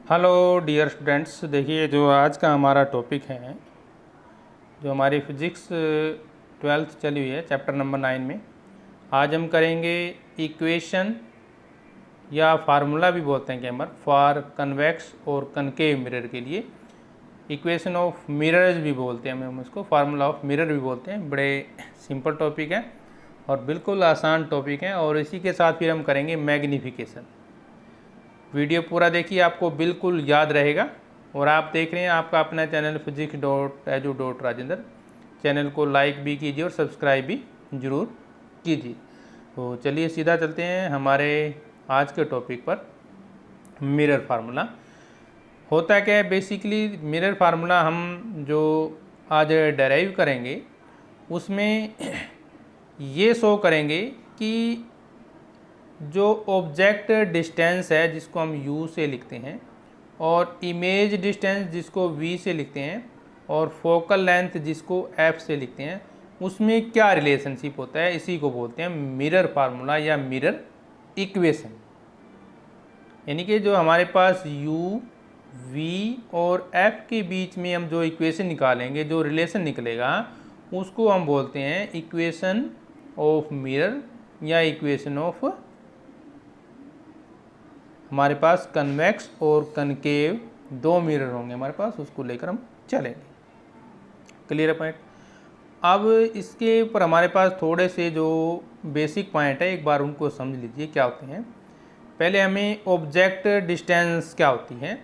Hello dear students, देखिए जो आज का हमारा टॉपिक है, जो हमारी फिजिक्स 12th चली हुई है चैप्टर नंबर 9 में। आज हम करेंगे इक्वेशन या फार्मूला भी बोलते हैं कैमर फॉर कन्वेक्स और कनकेव मिरर के लिए। इक्वेशन ऑफ मिरर्स भी बोलते हैं हम उसको, फार्मूला ऑफ मिरर भी बोलते हैं। बड़े सिंपल टॉपिक है और बिल्कुल आसान टॉपिक है। और इसी के साथ फिर हम करेंगे मैग्नीफिकेशन। वीडियो पूरा देखिए, आपको बिल्कुल याद रहेगा। और आप देख रहे हैं आपका अपना चैनल physics.edu.rajendra। चैनल को लाइक भी कीजिए और सब्सक्राइब भी ज़रूर कीजिए। तो चलिए सीधा चलते हैं हमारे आज के टॉपिक पर। मिरर फार्मूला होता क्या है बेसिकली। मिरर फार्मूला हम जो आज डेराइव करेंगे उसमें ये शो करेंगे कि जो ऑब्जेक्ट डिस्टेंस है जिसको हम u से लिखते हैं, और इमेज डिस्टेंस जिसको v से लिखते हैं, और फोकल लेंथ जिसको f से लिखते हैं, उसमें क्या रिलेशनशिप होता है, इसी को बोलते हैं मिरर फार्मूला या मिरर इक्वेशन। यानी कि जो हमारे पास u, v और f के बीच में हम जो इक्वेशन निकालेंगे, जो रिलेशन निकलेगा, उसको हम बोलते हैं इक्वेशन ऑफ मिरर या इक्वेशन ऑफ। हमारे पास कन्वेक्स और कनकेव दो मिरर होंगे हमारे पास, उसको लेकर हम चलेंगे। क्लियर है पॉइंट। अब इसके ऊपर हमारे पास थोड़े से जो बेसिक पॉइंट है, एक बार उनको समझ लीजिए क्या होते हैं। पहले हमें ऑब्जेक्ट डिस्टेंस क्या होती है।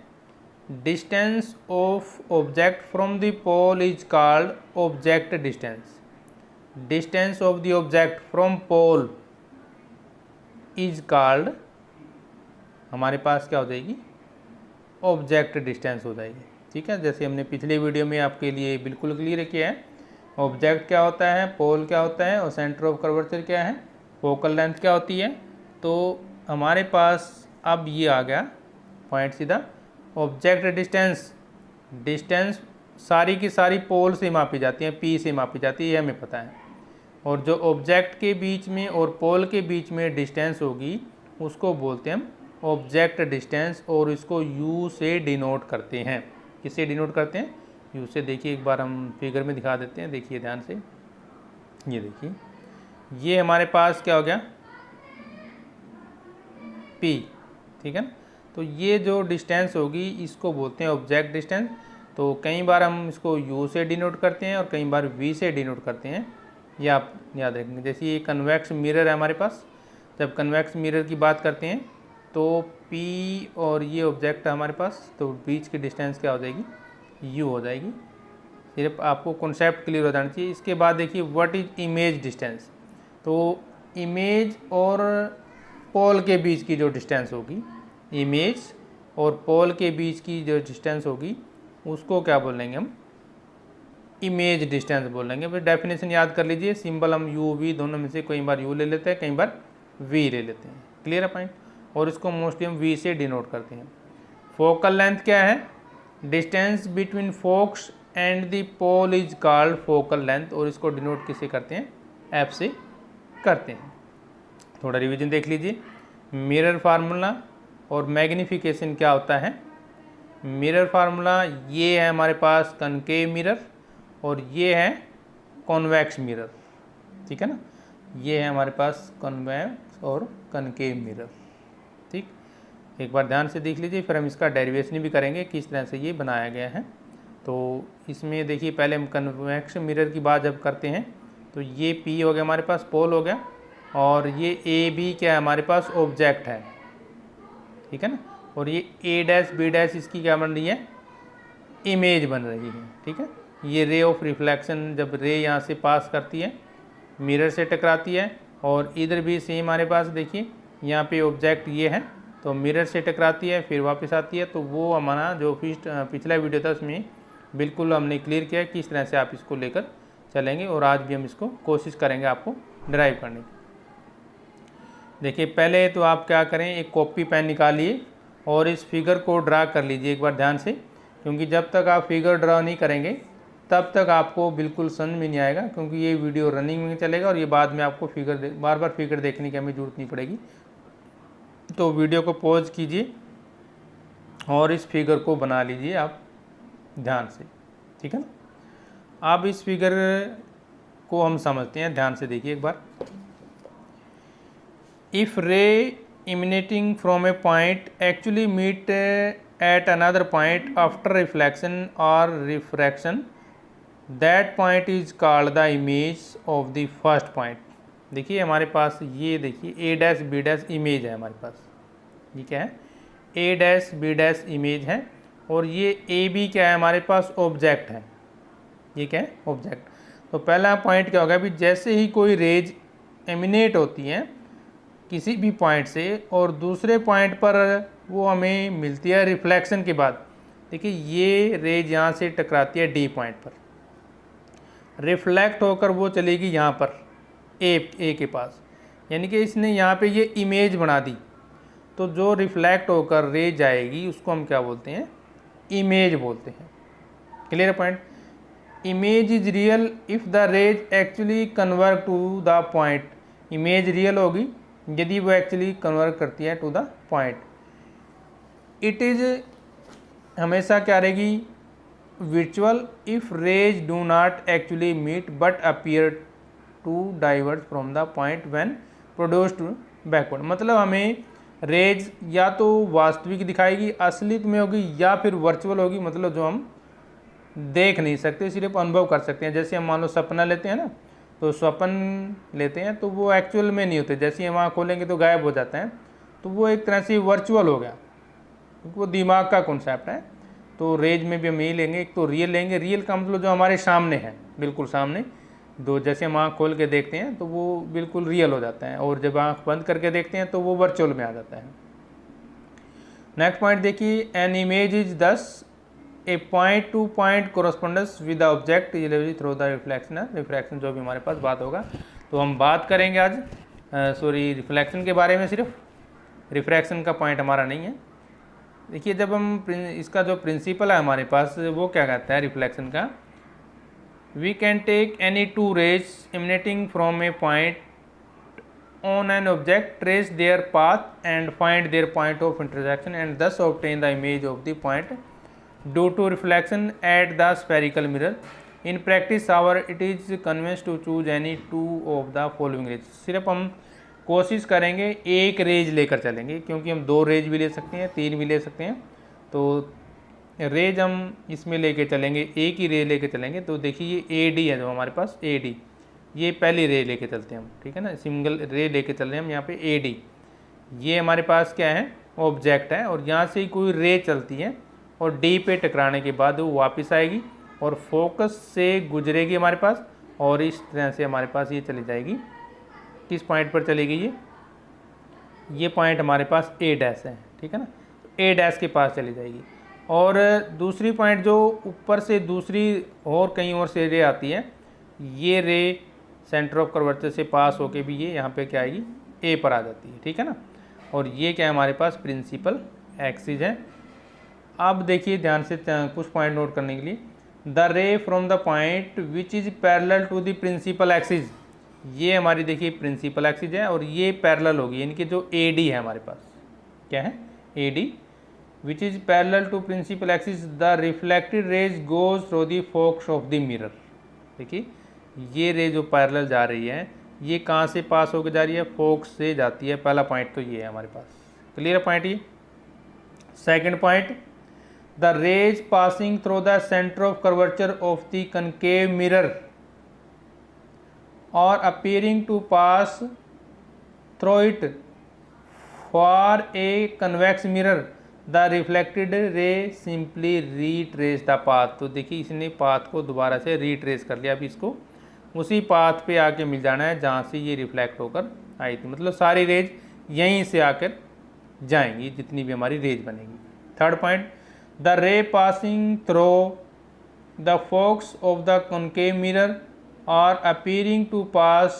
Distance of object from the pole is called object distance. Distance of the object from pole is called, हमारे पास क्या हो जाएगी, ऑब्जेक्ट डिस्टेंस हो जाएगी। ठीक है, जैसे हमने पिछले वीडियो में आपके लिए बिल्कुल क्लियर किया है। ऑब्जेक्ट क्या होता है, पोल क्या होता है, और सेंटर ऑफ कर्वेचर क्या है, फोकल लेंथ क्या होती है। तो हमारे पास अब ये आ गया पॉइंट सीधा। ऑब्जेक्ट डिस्टेंस, डिस्टेंस सारी की सारी पोल से मापी जाती है, पी से मापी जाती है, ये हमें पता है। और जो ऑब्जेक्ट के बीच में और पोल के बीच में डिस्टेंस होगी उसको बोलते हैं हम ऑब्जेक्ट डिस्टेंस, और इसको u से डिनोट करते हैं। किससे डिनोट करते हैं, u से। देखिए एक बार हम फिगर में दिखा देते हैं, देखिए ध्यान से। ये देखिए, ये हमारे पास क्या हो गया, p। ठीक है ना। तो ये जो डिस्टेंस होगी इसको बोलते हैं ऑब्जेक्ट डिस्टेंस। तो कई बार हम इसको u से डिनोट करते हैं और कई बार v से डिनोट करते हैं, ये आप याद रखेंगे। जैसे ये कन्वेक्स मिरर है हमारे पास, जब कन्वेक्स मिरर की बात करते हैं तो P और ये ऑब्जेक्ट है हमारे पास, तो बीच की डिस्टेंस क्या हो जाएगी, U हो जाएगी। सिर्फ आपको कॉन्सेप्ट क्लियर हो जाना चाहिए। इसके बाद देखिए व्हाट इज इमेज डिस्टेंस। तो इमेज और पोल के बीच की जो डिस्टेंस होगी, इमेज और पोल के बीच की जो डिस्टेंस होगी उसको क्या बोलेंगे हम, इमेज डिस्टेंस बोलेंगे। फिर डेफिनेशन याद कर लीजिए, सिंबल हम u v दोनों में से कई बार u ले लेते हैं, कई बार v ले लेते हैं। क्लियर है पॉइंट। और इसको मोस्टली हम v से डिनोट करते हैं। फोकल लेंथ क्या है, distance between focus and the pole is called focal length, और इसको डिनोट किससे करते हैं, f से करते हैं। थोड़ा रिवीजन देख लीजिए। मिरर फार्मूला और मैग्नीफिकेशन क्या होता है। मिरर फार्मूला ये है हमारे पास कनकेव मिरर, और ये है कॉन्वेक्स मिरर। ठीक है ना, ये है हमारे पास कॉन्वेक्स और कनकेव मिरर। ठीक, एक बार ध्यान से देख लीजिए, फिर हम इसका डेरिवेशन भी करेंगे किस तरह से ये बनाया गया है। तो इसमें देखिए पहले हम कन्वेक्स मिरर की बात जब करते हैं तो ये P हो गया हमारे पास, पोल हो गया, और ये AB क्या है हमारे पास, ऑब्जेक्ट है। ठीक है ना, और ये A' B' इसकी क्या बन रही है, इमेज बन रही है। ठीक है, ये रे ऑफ रिफ्लेक्शन, जब रे यहाँ से पास करती है मिरर से टकराती है, और इधर भी सेम हमारे पास देखिए यहाँ पे ऑब्जेक्ट ये है, तो मिरर से टकराती है फिर वापस आती है। तो वो हमारा जो पिछला वीडियो था उसमें बिल्कुल हमने क्लियर किया किस तरह से आप इसको लेकर चलेंगे, और आज भी हम इसको कोशिश करेंगे आपको ड्राइव करने की। देखिए पहले तो आप क्या करें, एक कॉपी पेन निकालिए और इस फिगर को ड्रा कर लीजिए एक बार ध्यान से, क्योंकि जब तक आप फिगर ड्रा नहीं करेंगे तब तक आपको बिल्कुल समझ में नहीं आएगा, क्योंकि ये वीडियो रनिंग में चलेगा और ये बाद में आपको बार बार फिगर देखने की हमें ज़रूरत नहीं पड़ेगी। तो वीडियो को पॉज कीजिए और इस फिगर को बना लीजिए आप ध्यान से, ठीक है ना। अब इस फिगर को हम समझते हैं, ध्यान से देखिए एक बार। इफ रे emanating from a point actually meet at another point after reflection or refraction, that point is called the image of the first point। देखिए हमारे पास ये देखिए ए डैश बी डैश इमेज है हमारे पास, ये क्या है, ए डैश बी डैश इमेज है, और ये ए बी क्या है हमारे पास, ऑब्जेक्ट है। ये क्या है, ऑब्जेक्ट। तो पहला पॉइंट क्या होगा, अभी जैसे ही कोई रेज एमिनेट होती हैं किसी भी पॉइंट से और दूसरे पॉइंट पर वो हमें मिलती है रिफ्लेक्शन के बाद, देखिए ये रेज यहाँ से टकराती है डी पॉइंट पर, रिफ्लेक्ट होकर वो चलेगी यहाँ पर ए के पास, यानी कि इसने यहाँ पे ये इमेज बना दी। तो जो रिफ्लेक्ट होकर रेज जाएगी उसको हम क्या बोलते हैं, इमेज बोलते हैं। Clear point. Image is real if the rays actually convert to the point. Image real होगी यदि वो एक्चुअली कन्वर्ट करती है to the point. It is हमेशा क्या रहेगी, virtual if rays do not actually meet but appear to diverge from the point when produced backward। मतलब हमें रेज या तो वास्तविक दिखाएगी, असलियत में होगी, या फिर वर्चुअल होगी, मतलब जो हम देख नहीं सकते सिर्फ अनुभव कर सकते हैं। जैसे हम मान लो सपना लेते हैं ना, तो स्वप्न लेते हैं तो वो एक्चुअल में नहीं होते, जैसे हम आँख खोलेंगे तो गायब हो जाते हैं, तो वो एक तरह से वर्चुअल हो गया, क्योंकि वो दिमाग का कॉन्सेप्ट है। तो रेज में भी हम यही लेंगे, एक तो रियल लेंगे। रियल का मतलब जो हमारे सामने है, बिल्कुल सामने, दो जैसे हम आँख खोल के देखते हैं तो वो बिल्कुल रियल हो जाता है, और जब आँख बंद करके देखते हैं तो वो वर्चुअल में आ जाता है। नेक्स्ट पॉइंट देखिए, an image is thus a point to point correspondence with the object through the reflection. Reflection जो भी हमारे पास बात होगा, तो हम बात करेंगे आज रिफ्लेक्शन के बारे में, सिर्फ रिफ्रैक्शन का पॉइंट हमारा नहीं है। देखिए जब हम इसका जो प्रिंसिपल है हमारे पास, वो क्या कहता है रिफ्लेक्शन का, we can take any two rays emanating from a point on an object, trace their path and find their point of intersection and thus obtain the image of the point due to reflection at the spherical mirror. In practice however it is convenient to choose any two of the following rays. सिर्फ हम कोशिश करेंगे एक raise लेकर चलेंगे, क्योंकि हम दो रेज भी ले सकते हैं, तीन भी ले सकते हैं, तो रेज हम इसमें लेके चलेंगे, एक ही रे लेके चलेंगे। तो देखिए ये ए डी है जो हमारे पास, ए डी, ये पहली रे लेके चलते हैं हम, ठीक है ना, सिंगल रे लेके चल रहे हैं हम यहाँ पे ए डी। ये हमारे पास क्या है, ऑब्जेक्ट है, और यहाँ से ही कोई रे चलती है और डी पे टकराने के बाद वो वापस आएगी और फोकस से गुजरेगी हमारे पास, और इस तरह से हमारे पास ये चली जाएगी, किस पॉइंट पर चलेगी ये पॉइंट हमारे पास ए डैश है, ठीक है ना, ए डैश के पास चली जाएगी। और दूसरी पॉइंट जो ऊपर से दूसरी और कहीं और से रे आती है, ये रे सेंटर ऑफ कर्वेचर से पास होके भी ये यहाँ पे क्या आएगी, ए पर आ जाती है, ठीक है ना। और ये क्या है हमारे पास, प्रिंसिपल एक्सिस है। अब देखिए ध्यान से कुछ पॉइंट नोट करने के लिए, the ray from the point which is parallel to the principal axis, ये हमारी देखिए प्रिंसिपल एक्सिस है, और ये पैरेलल होगी, यानी कि जो ए डी है हमारे पास, क्या है, A D, which is parallel to principal axis, the reflected rays goes through the focus of the mirror. देखिए ये रे जो पैरेलल जा रही है, ये कहाँ से पास होकर जा रही है, फोकस से जाती है। पहला पॉइंट तो ये है हमारे पास, क्लियर पॉइंट ये। Second point, the rays passing through the centre of curvature of the concave mirror or appearing to pass through it for a convex mirror, the reflected ray simply retrace the path। तो देखिए इसने path को दोबारा से retrace कर लिया, अब इसको उसी पाथ पे आके मिल जाना है जहाँ से ये रिफ्लेक्ट होकर आई थी, मतलब सारी रेज यहीं से आकर जाएंगी जितनी भी हमारी रेज बनेगी। थर्ड पॉइंट, द रे passing through the focus of the concave mirror or appearing to pass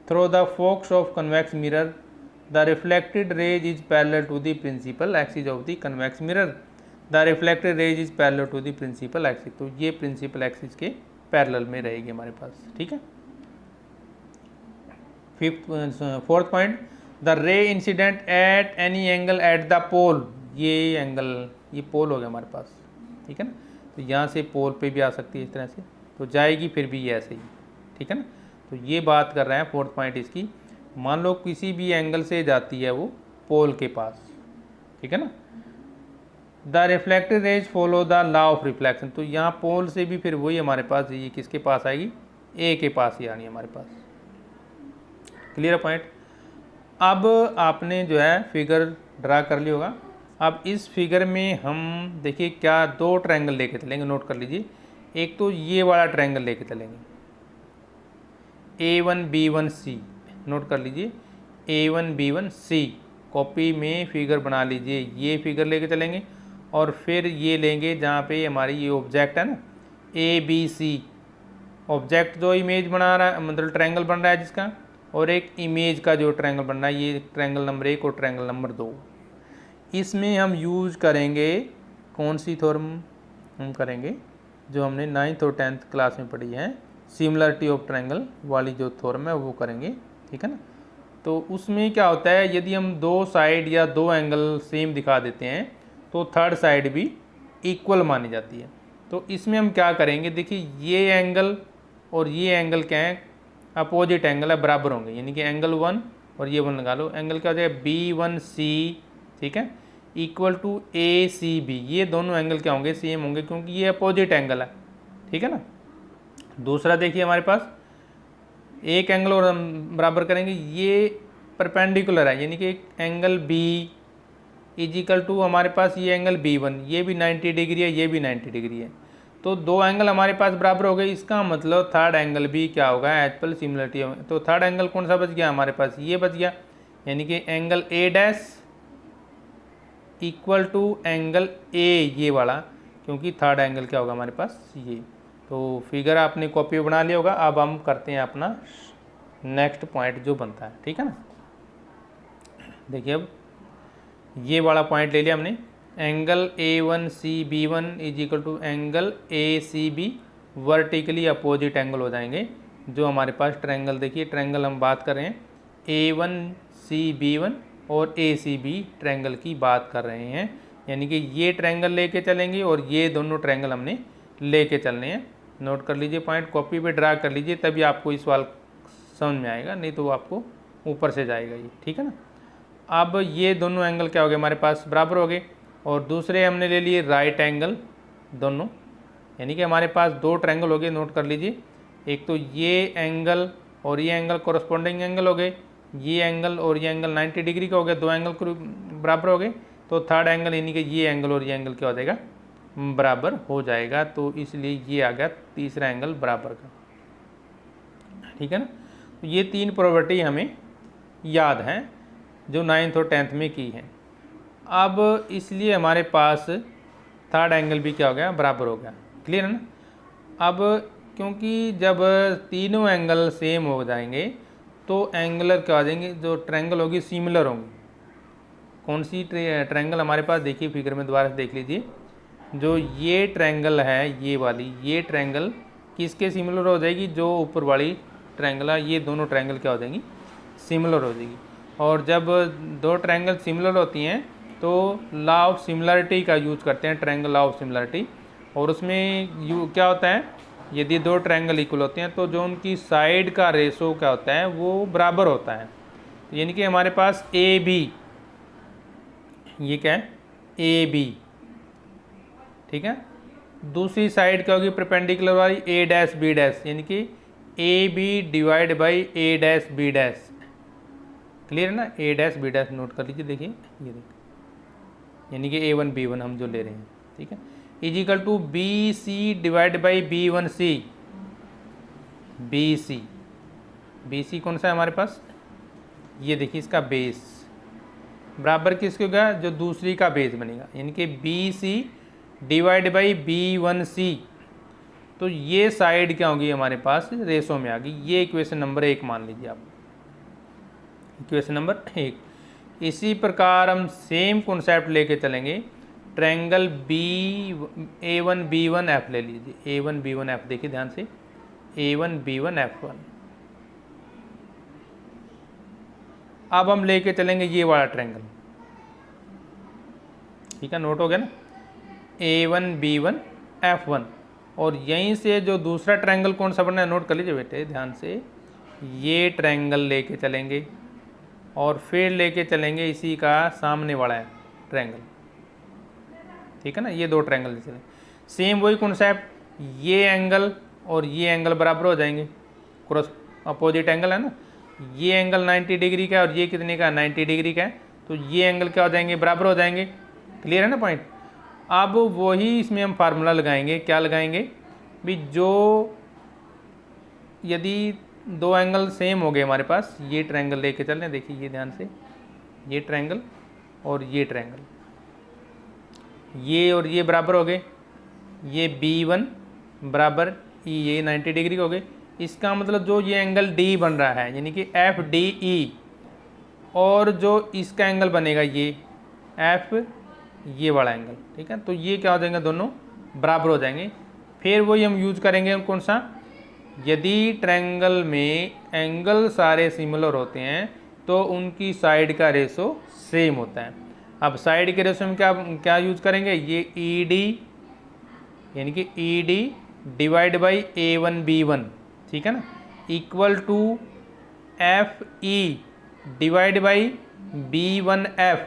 through the focus of convex mirror, the reflected ray is parallel to the principal axis of the convex mirror। the reflected ray is parallel to the principal axis। तो ये principal axis के parallel में रहेगी हमारे पास, ठीक है। Fourth point, the ray incident at any angle at the pole ये एंगल, ये पोल हो गया हमारे पास, ठीक है ना। तो यहाँ से पोल पे भी आ सकती है इस तरह से, तो जाएगी फिर भी ये ऐसे ही, ठीक है ना। तो ये बात कर रहे हैं फोर्थ पॉइंट इसकी, मान लो किसी भी एंगल से जाती है वो पोल के पास, ठीक है ना। The reflected raise follow the law of reflection, तो यहाँ पोल से भी फिर वही हमारे पास ये किसके पास आएगी, ए के पास ही आनी है हमारे पास। Clear point. अब आपने जो है फिगर ड्रा कर लिया होगा। अब इस फिगर में हम देखिए क्या दो ट्रायंगल लेके चलेंगे, नोट कर लीजिए। एक तो ये वाला ट्रायंगल लेके चलेंगे, A1B1C, नोट कर लीजिए A1B1C। कॉपी में फिगर बना लीजिए, ये फिगर लेके चलेंगे और फिर ये लेंगे जहाँ पे हमारी ये ऑब्जेक्ट है ना ABC, ऑब्जेक्ट जो इमेज बना रहा है, मतलब ट्रायंगल बन रहा है जिसका, और एक इमेज का जो ट्रायंगल बन रहा है, ये ट्रायंगल नंबर 1 और ट्रायंगल नंबर 2। इसमें हम यूज करेंगे कौन सी थ्योरम, हम करेंगे जो हमने 9th और 10th क्लास में पढ़ी है, सिमिलरिटी ऑफ ट्रायंगल वाली जो थ्योरम है वो करेंगे, ठीक है ना। तो उसमें क्या होता है, यदि हम दो साइड या दो एंगल सेम दिखा देते हैं तो थर्ड साइड भी इक्वल मानी जाती है। तो इसमें हम क्या करेंगे, देखिए ये एंगल और ये एंगल क्या है, अपोजिट एंगल है, बराबर होंगे, यानी कि एंगल 1 और ये 1 लगा लो, एंगल क्या हो जाएगा B1C, ठीक है, इक्वल टू ACB। ये दोनों एंगल क्या होंगे, सेम होंगे क्योंकि ये अपोजिट एंगल है, ठीक है ना। दूसरा देखिए हमारे पास एक एंगल और हम बराबर करेंगे, ये परपेंडिकुलर है, यानी कि एंगल B इजिकल टू हमारे पास ये एंगल B1, ये भी 90 डिग्री है, ये भी 90 डिग्री है। तो दो एंगल हमारे पास बराबर हो गए, इसका मतलब थर्ड एंगल भी क्या होगा, एज पर सिमिलरिटी होगा। तो थर्ड एंगल कौन सा बच गया हमारे पास, ये बच गया, यानी कि angle A' equal to angle A, ये वाला, क्योंकि थर्ड एंगल क्या होगा हमारे पास ये। तो फिगर आपने कॉपी बना लिया होगा। अब हम करते हैं अपना नेक्स्ट पॉइंट जो बनता है, ठीक है ना। देखिए अब ये वाला पॉइंट ले लिया हमने, angle A1CB1 is equal to angle ACB, vertically opposite angle हो जाएंगे जो हमारे पास ट्रायंगल, देखिए ट्रायंगल हम बात कर रहे हैं A1CB1 और ACB ट्रायंगल की बात कर रहे हैं, यानी कि ये ट्रायंगल लेके चलेंगे और ये दोनों ट्रायंगल हमने लेके चलने हैं। नोट कर लीजिए पॉइंट, कॉपी पे ड्रा कर लीजिए, तभी आपको इस सवाल समझ में आएगा, नहीं तो आपको ऊपर से जाएगा ये, ठीक है ना। अब ये दोनों एंगल क्या हो गए हमारे पास, बराबर हो गए, और दूसरे हमने ले लिए राइट एंगल दोनों, यानी कि हमारे पास दो ट्रायंगल हो गए। नोट कर लीजिए, एक तो ये एंगल और ये एंगल कोरस्पॉन्डिंग एंगल हो गए, ये एंगल और ये एंगल 90 डिग्री का हो गया, दो एंगल बराबर हो गए। तो थर्ड एंगल यानी कि ये एंगल और ये एंगल क्या हो जाएगा, बराबर हो जाएगा। तो इसलिए ये आ गया तीसरा एंगल बराबर का, ठीक है ना। तो ये तीन प्रॉपर्टी हमें याद हैं जो 9th और 10th में की हैं। अब इसलिए हमारे पास थर्ड एंगल भी क्या हो गया, बराबर हो गया। क्लियर है ना। अब क्योंकि जब तीनों एंगल सेम हो जाएंगे तो एंगलर क्या हो जाएंगे, जो ट्रायंगल होगी सिमिलर होंगी। कौन सी ट्रायंगल हमारे पास, देखिए फिगर में दोबारा से देख लीजिए, जो ये ट्रायंगल है ये वाली, ये ट्रायंगल किसके सिमिलर हो जाएगी, जो ऊपर वाली ट्रायंगल है, ये दोनों ट्रायंगल क्या हो जाएंगी, सिमिलर हो जाएगी। और जब दो ट्रायंगल सिमिलर होती हैं तो लॉ ऑफ सिमिलरिटी का यूज करते हैं, ट्रायंगल लॉ ऑफ सिमिलरिटी। और उसमें क्या होता है, यदि दो ट्रायंगल इक्वल होते हैं तो जो उनकी साइड का रेशो क्या होता है वो बराबर होता है। यानी कि हमारे पास AB, ये क्या है AB, ठीक है। दूसरी साइड क्या होगी परपेंडिकुलर वाली A' B', यानी कि AB divide by A', clear है ना, A', B', नोट कर लीजिए। देखिए ये देखिए, यानी कि A1B1 हम जो ले रहे हैं, ठीक है, is equal to BC divide by B1C। BC कौन सा है हमारे पास, ये देखिए इसका बेस बराबर किसके होगा, जो दूसरी का बेस बनेगा, यानी कि BC डिवाइड बाई B1C। तो ये साइड क्या होगी हमारे पास रेशो में आ गई। ये इक्वेशन नंबर 1 मान लीजिए आप, इक्वेशन नंबर 1। इसी प्रकार हम सेम कॉन्सेप्ट लेके चलेंगे, ट्रायंगल A1B1F ले लीजिए, A1B1F देखिए ध्यान से, A1B1F1। अब हम लेके चलेंगे ये वाला ट्रायंगल, ठीक है, नोट हो गया ना, A1 B1 F1। और यहीं से जो दूसरा ट्रायंगल कौन सा बनना है नोट कर लीजिए बेटे ध्यान से, ये ट्रायंगल लेके चलेंगे और फिर लेके चलेंगे इसी का सामने वाला है ट्रायंगल, ठीक है ना, ये दो ट्रायंगल चलें। सेम वही कॉन्सेप्ट, ये एंगल और ये एंगल बराबर हो जाएंगे, क्रॉस अपोजिट एंगल है ना, ये एंगल 90 डिग्री का है और ये कितने का 90 डिग्री का है, तो ये एंगल क्या हो जाएंगे, बराबर हो जाएंगे। क्लियर है ना पॉइंट। अब वही इसमें हम फार्मूला लगाएंगे, क्या लगाएंगे भी, जो यदि दो एंगल सेम हो गए हमारे पास, ये ट्रायंगल लेके चल रहे हैं, देखिए ये ध्यान से, ये ट्रायंगल और ये ट्रायंगल, ये और ये बराबर हो गए, ये B1 बराबर ये 90 डिग्री हो गए। इसका मतलब जो ये एंगल D बन रहा है यानी कि FDE, और जो इसका एंगल बनेगा ये F, ये वाला एंगल, ठीक है, तो ये क्या हो जाएंगे, दोनों बराबर हो जाएंगे। फिर वही हम यूज करेंगे कौन सा, यदि ट्रायंगल में एंगल सारे सिमिलर होते हैं तो उनकी साइड का रेशो सेम होता है। अब साइड के रेशो में क्या क्या यूज करेंगे, ये ED यानी कि ED divide by A1 B1, ठीक है ना, equal to FE divide by B1 F,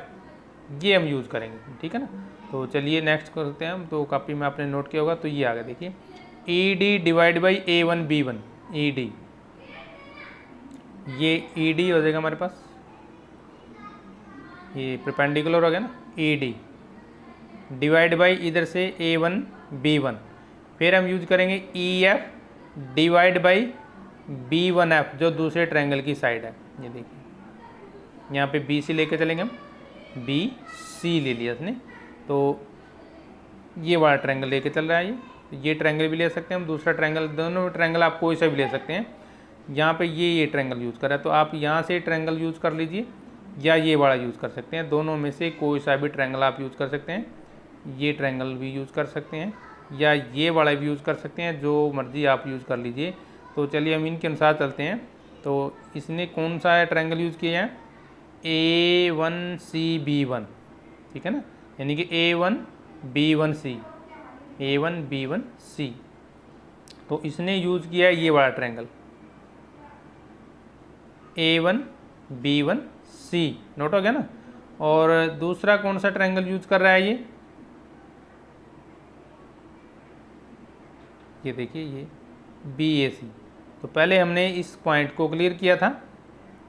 ये हम यूज़ करेंगे, ठीक है ना। तो चलिए नेक्स्ट करते हैं हम, तो कॉपी में आपने नोट किया होगा, तो ये आ गया देखिए, ED divide by A1 B1, ED, ये ED हो जाएगा हमारे पास, ये परपेंडिकुलर हो गया ना, ED डिवाइड बाई इधर से A1 B1, फिर हम यूज करेंगे EF divide by B1 F, जो दूसरे ट्रायंगल की साइड है। ये देखिए यहाँ पे BC लेके चलेंगे हम, BC ले लिया इसने, तो ये वाला ट्रायंगल लेके चल रहा है, ये ट्रायंगल भी ले सकते हैं हम, दूसरा ट्रायंगल, दोनों ट्रायंगल आप कोई सा भी ले सकते हैं। यहाँ पे ये ट्रायंगल यूज़ कर रहा है, तो आप यहाँ से ट्रायंगल यूज़ कर लीजिए या ये वाला यूज़ कर सकते हैं, दोनों में से कोई सा भी ट्रायंगल आप यूज़ कर सकते हैं। ये ट्रायंगल भी यूज़ कर सकते हैं या ये वाला भी यूज़ कर सकते हैं, जो मर्ज़ी आप यूज़ कर लीजिए। तो चलिए हम इनके अनुसार चलते हैं। तो इसने कौन सा ट्रायंगल यूज़ किया है, A1CB1, ठीक है ना, यानी कि A1B1C, A1B1C, तो इसने यूज़ किया है ये वाला ट्रायंगल A1B1C, नोट हो गया ना। और दूसरा कौन सा ट्रायंगल यूज़ कर रहा है ये देखिए, ये BAC। तो पहले हमने इस पॉइंट को क्लियर किया था,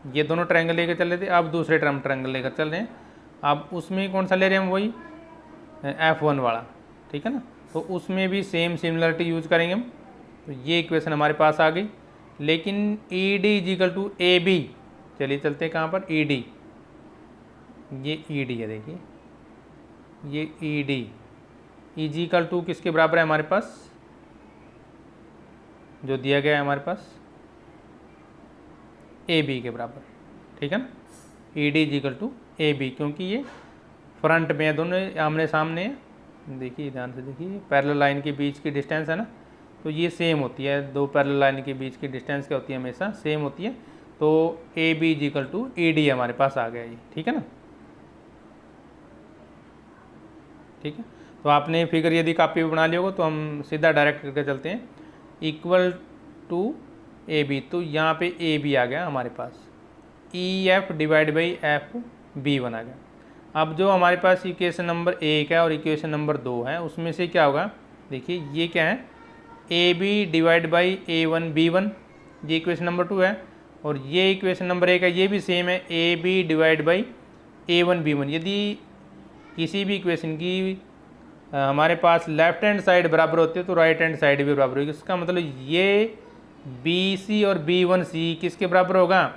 ये दोनों ट्रायंगल लेकर चल रहे थे, अब दूसरे ट्रायंगल लेकर चल रहे हैं। अब उसमें कौन सा ले रहे हैं हम, वही F1 वाला, ठीक है ना, तो उसमें भी सेम सिमिलरिटी यूज़ करेंगे हम। तो ये इक्वेशन हमारे पास आ गई, लेकिन ED इजिकल टू AB, चलिए चलते हैं कहाँ पर, ED, ये ED है देखिए, ये ED इजिकल टू किसके बराबर है हमारे पास, जो दिया गया है हमारे पास AB के बराबर, ठीक है ना, ED इजिकल टू AB, क्योंकि ये फ्रंट में है, दोनों आमने सामने है। देखिए ध्यान से देखिए, पैरेलल लाइन के बीच की डिस्टेंस है ना, तो ये सेम होती है, दो पैरेलल लाइन के बीच की डिस्टेंस क्या होती है, हमेशा सेम होती है। तो AB इजिकल टू ED हमारे पास आ गया ये, ठीक है ना, ठीक है। तो आपने फिगर यदि कॉपी में बना लिया होगा तो हम सीधा डायरेक्ट करके चलते हैं, इक्वल टू AB, तो यहाँ पे AB आ गया हमारे पास, EF डिवाइड बाई FB1 आ गया। अब जो हमारे पास इक्वेशन नंबर 1 है और इक्वेशन नंबर 2 है, उसमें से क्या होगा, देखिए ये क्या है, AB divide by A1 B1, ये इक्वेशन नंबर 2 है, और ये इक्वेशन नंबर 1 है, ये भी सेम है, AB divide by A1 B1। यदि किसी भी इक्वेशन की हमारे पास लेफ्ट हैंड साइड बराबर होती है तो राइट हैंड साइड भी बराबर होगी। इसका मतलब ये BC और B1C किसके बराबर होगा,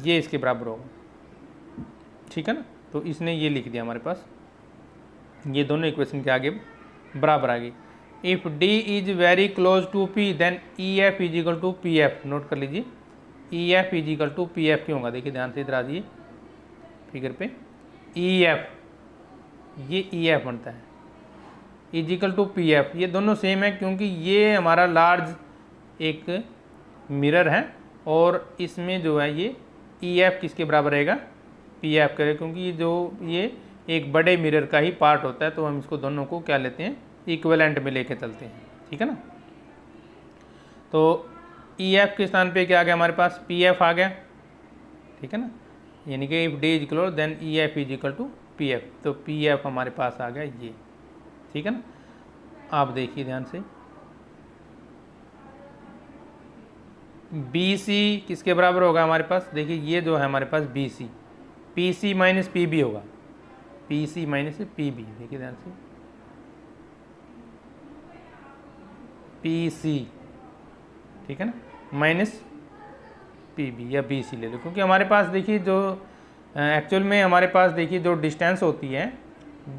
ये इसके बराबर होगा, ठीक है ना। तो इसने ये लिख दिया हमारे पास, ये दोनों इक्वेशन के आगे बराबर आ गई। If D is very close to P then EF is equal to PF, note कर लीजिए, EF इजिकल टू PF क्यों होगा, देखिए ध्यान से इधर आ जाइए फिगर पे, EF, ये EF बनता है इजिकल टू PF, ये दोनों सेम है क्योंकि ये हमारा लार्ज एक मिरर है और इसमें जो है ये EF किसके बराबर रहेगा, PF करे, क्योंकि जो ये एक बड़े मिरर का ही पार्ट होता है, तो हम इसको दोनों को क्या लेते हैं, इक्विवेलेंट में लेके चलते हैं, ठीक है ना। तो ई एफ के स्थान पे क्या आ गया हमारे पास, पी एफ आ गया, ठीक है ना, यानी कि if D is equal then E F is equal to P F, तो पी एफ हमारे पास आ गया ये, ठीक है ना। आप देखिए ध्यान से, बी सी किसके बराबर होगा हमारे पास, देखिए ये जो है हमारे पास B C, P C minus P B होगा, P C minus P B, देखिए ध्यान से, पी सी, ठीक है ना, माइनस पी बी या बी सी ले लो, क्योंकि हमारे पास देखिए जो एक्चुअल में हमारे पास देखिए जो डिस्टेंस होती है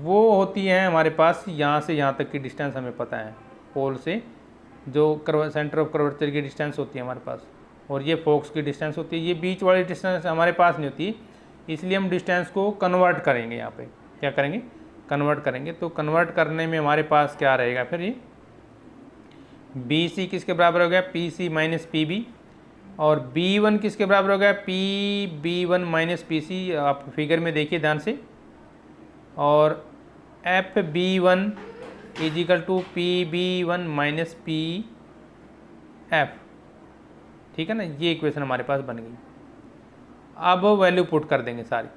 वो होती है हमारे पास यहाँ से यहाँ तक की डिस्टेंस हमें पता है, पोल से जो सेंटर ऑफ कर्वेचर की डिस्टेंस होती है हमारे पास, और ये फोक्स की डिस्टेंस होती है, ये बीच वाली डिस्टेंस हमारे पास नहीं होती, इसलिए हम डिस्टेंस को कन्वर्ट करेंगे, यहाँ पे क्या करेंगे, कन्वर्ट करेंगे। तो कन्वर्ट करने में हमारे पास क्या रहेगा फिर, ये बी सी किसके बराबर हो गया, P C minus P B, और बी वन किसके बराबर हो गया, P B one minus P C, आप फिगर में देखिए ध्यान से, और F B one is equal to P B one minus P F, ठीक है ना, ये इक्वेशन हमारे पास बन गई। अब वैल्यू पुट कर देंगे सारी,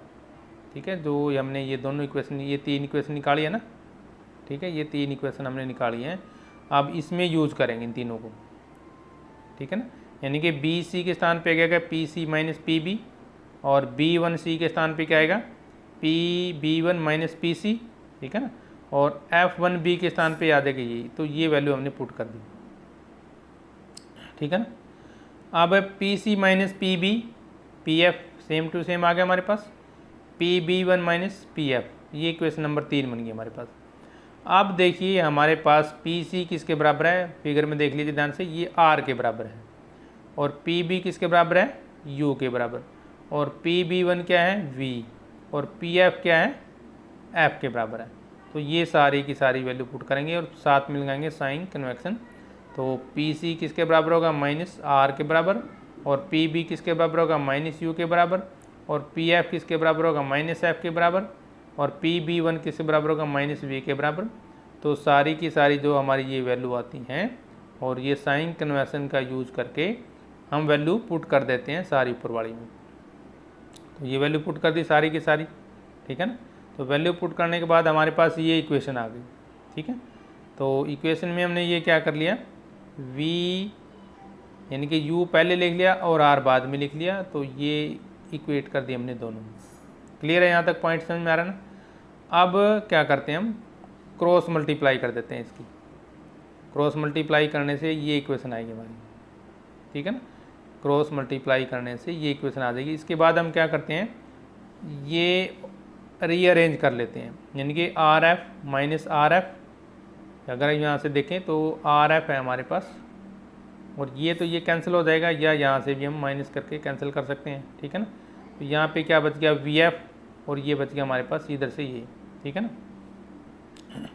ठीक है, जो हमने ये दोनों इक्वेशन, ये 3 इक्वेशन निकाली है ना, ठीक है, ये 3 इक्वेशन हमने निकाली हैं, अब इसमें यूज करेंगे इन तीनों को, ठीक है ना, यानी कि बी सी के स्थान पे क्या आएगा, P C minus P B, और बी वन सी के स्थान पे क्या आएगा, P B one minus P C, ठीक है ना, और एफ वन बी के स्थान पे आ जाएगा ये, तो ये वैल्यू हमने पुट कर दी, ठीक है ना। अब P C minus P B, P F same to same आ गया हमारे पास, P B one minus P F, ये इक्वेशन नंबर 3 बन गई हमारे पास। अब देखिए हमारे पास पी सी किसके बराबर है, फिगर में देख लीजिए ध्यान से, ये आर के बराबर है, और पी बी किसके बराबर है, यू के बराबर, और पी बी वन क्या है, वी, और पी एफ क्या है, एफ के बराबर है। तो ये सारी की सारी वैल्यू पुट करेंगे और साथ में लगाएंगे साइन कन्वेक्शन, तो पी सी किसके बराबर होगा, माइनस आर के बराबर, और पी बी किसके बराबर होगा, माइनस यू के बराबर, और पी एफ किसके बराबर होगा, माइनस एफ के बराबर, और पी बी वन किसके बराबर होगा, माइनस वी के बराबर। तो सारी की सारी जो हमारी ये वैल्यू आती हैं, और ये साइन कन्वेंशन का यूज करके हम वैल्यू पुट कर देते हैं सारी ऊपर वाली में। तो ये वैल्यू पुट कर दी सारी की सारी, ठीक है ना। तो वैल्यू पुट करने के बाद हमारे पास ये इक्वेशन आ गई, ठीक है। तो इक्वेशन में हमने ये क्या कर लिया, v यानी कि u पहले लिख लिया और r बाद में लिख लिया, तो ये इक्वेट कर दिया हमने दोनों। क्लियर है, यहाँ तक पॉइंट समझ में आ रहा है ना। अब क्या करते हैं, हम क्रॉस मल्टीप्लाई कर देते हैं इसकी, क्रॉस मल्टीप्लाई करने से ये इक्वेशन आएगी हमारी, ठीक है ना। क्रॉस मल्टीप्लाई करने से ये इक्वेशन आ जाएगी। इसके बाद हम क्या करते हैं, ये रीअरेंज कर लेते हैं, यानी कि R F minus R F, अगर यहाँ से देखें तो आर एफ है हमारे पास, और ये तो ये कैंसिल हो जाएगा, या यहाँ से भी हम माइनस करके कैंसिल कर सकते हैं, ठीक है ना। तो यहाँ पे क्या बच गया, वी एफ, और ये बच गया हमारे पास इधर से ये, ठीक है ना।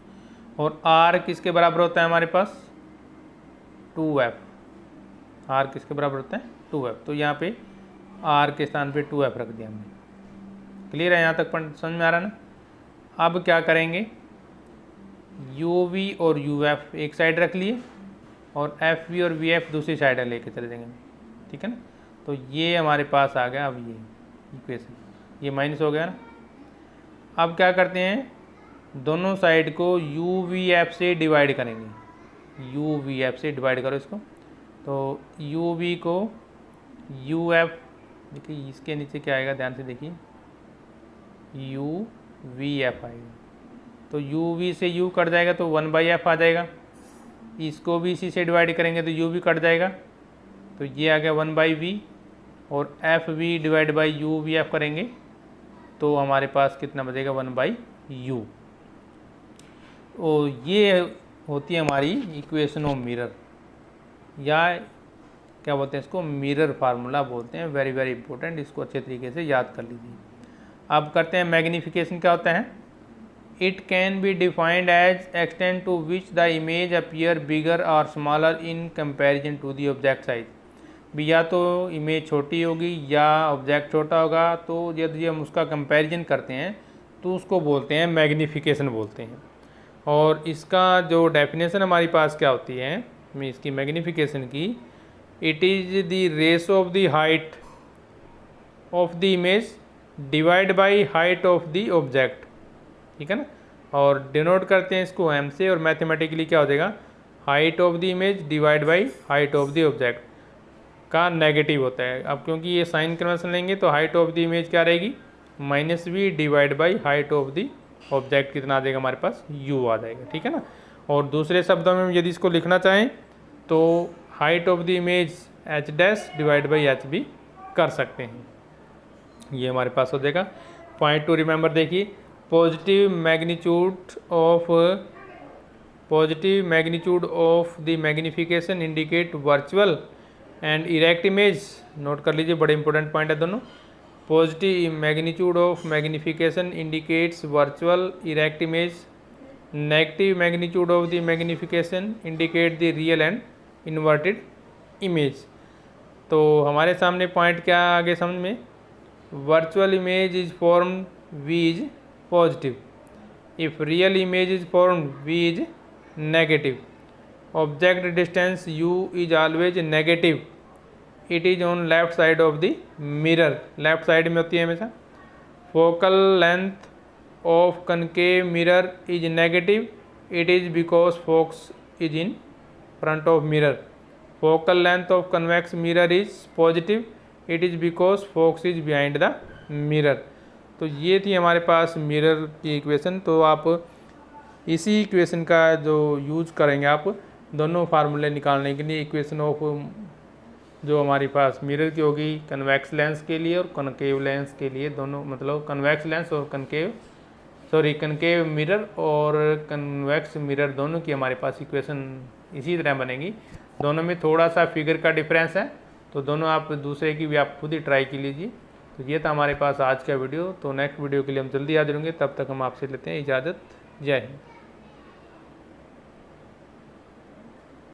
और आर किसके बराबर होता है हमारे पास, 2f, आर किसके बराबर होता है, 2f, तो यहाँ पे आर के स्थान पे 2f रख दिया हमने। क्लियर है, यहाँ तक समझ में आ रहा है ना। अब क्या करेंगे, यू वी और यू एफ एक साइड रख लिए, और एफ वी और वी एफ दूसरी साइड लेके चले जाएंगे, ठीक है ना। तो ये हमारे पास आ गया, अब ये इक्वेशन, ये माइनस हो गया ना। अब क्या करते हैं, दोनों साइड को यू वी एफ से डिवाइड करेंगे, यू वी एफ से डिवाइड करो इसको, तो यू वी को यू एफ, देखिए इसके नीचे क्या आएगा, ध्यान से देखिए, यू वी एफ आएगा, तो यू वी से यू कट जाएगा तो 1/f आ जाएगा, इसको भी इसी से डिवाइड करेंगे तो यू भी कट जाएगा, तो ये आ गया 1/v, और F V divide by U V F करेंगे तो हमारे पास कितना बचेगा, 1/u। तो ये होती है हमारी इक्वेशन ऑफ मिरर, या क्या बोलते हैं इसको, मिरर फार्मूला बोलते हैं। वेरी वेरी इंपॉर्टेंट, इसको अच्छे तरीके से याद कर लीजिए। अब करते हैं मैग्नीफिकेशन, क्या होता है, it can be defined as extent to which the image appear bigger और smaller in comparison to the object size. भी या तो इमेज छोटी होगी या ऑब्जेक्ट छोटा होगा, तो यदि हम उसका कंपैरिजन करते हैं तो उसको बोलते हैं मैग्नीफिकेशन बोलते हैं। और इसका जो डेफिनेशन हमारे पास क्या होती है इसकी मैग्नीफिकेशन की, it is the ratio of the height of the image divide by height of the object, ठीक है ना। और डिनोट करते हैं इसको m से, और मैथमेटिकली क्या हो जाएगा, height of the image divide by height of the object का नेगेटिव होता है। अब क्योंकि ये साइन कन्वेंशन लेंगे तो हाइट ऑफ द इमेज क्या रहेगी, -v divide by height of the object कितना आ जाएगा हमारे पास, u आ जाएगा, ठीक है ना। और दूसरे शब्दों में यदि इसको लिखना चाहें तो height of the image h dash divide by h भी कर सकते हैं, ये हमारे पास हो जाएगा। पॉइंट टू रिमेंबर देखिए, positive magnitude of the magnification indicate virtual and erect image. Note कर लीजिए, बड़े इंपॉर्टेंट पॉइंट है दोनों। Positive magnitude of magnification indicates virtual erect image, negative magnitude of the magnification indicate the real and inverted image. तो हमारे सामने point क्या आगे समझ में, virtual image is formed V is positive, if real image is formed V is negative, object distance U is always negative, it is on left side of the mirror, left side में होती है हमेशा। focal length of concave mirror is negative, it is because focus is in front of mirror, focal length of convex mirror is positive, it is because focus is behind the mirror. तो ये थी हमारे पास mirror की equation. तो आप इसी equation का जो यूज़ करेंगे आप दोनों फार्मूले निकालने के लिए, इक्वेशन ऑफ जो हमारी पास मिरर की होगी कन्वेक्स लेंस के लिए और कनकेव लेंस के लिए, दोनों मतलब कन्वेक्स लेंस और कनकेव मिरर और कन्वेक्स मिरर दोनों की हमारे पास इक्वेशन इसी तरह बनेगी। दोनों में थोड़ा सा फिगर का डिफरेंस है, तो दोनों आप दूसरे की भी आप खुद ही ट्राई की लीजिए। तो ये था हमारे पास आज का वीडियो। तो नेक्स्ट वीडियो के लिए हम जल्दी हाजिर होंगे, तब तक हम आपसे लेते हैं इजाज़त। जय हिंद।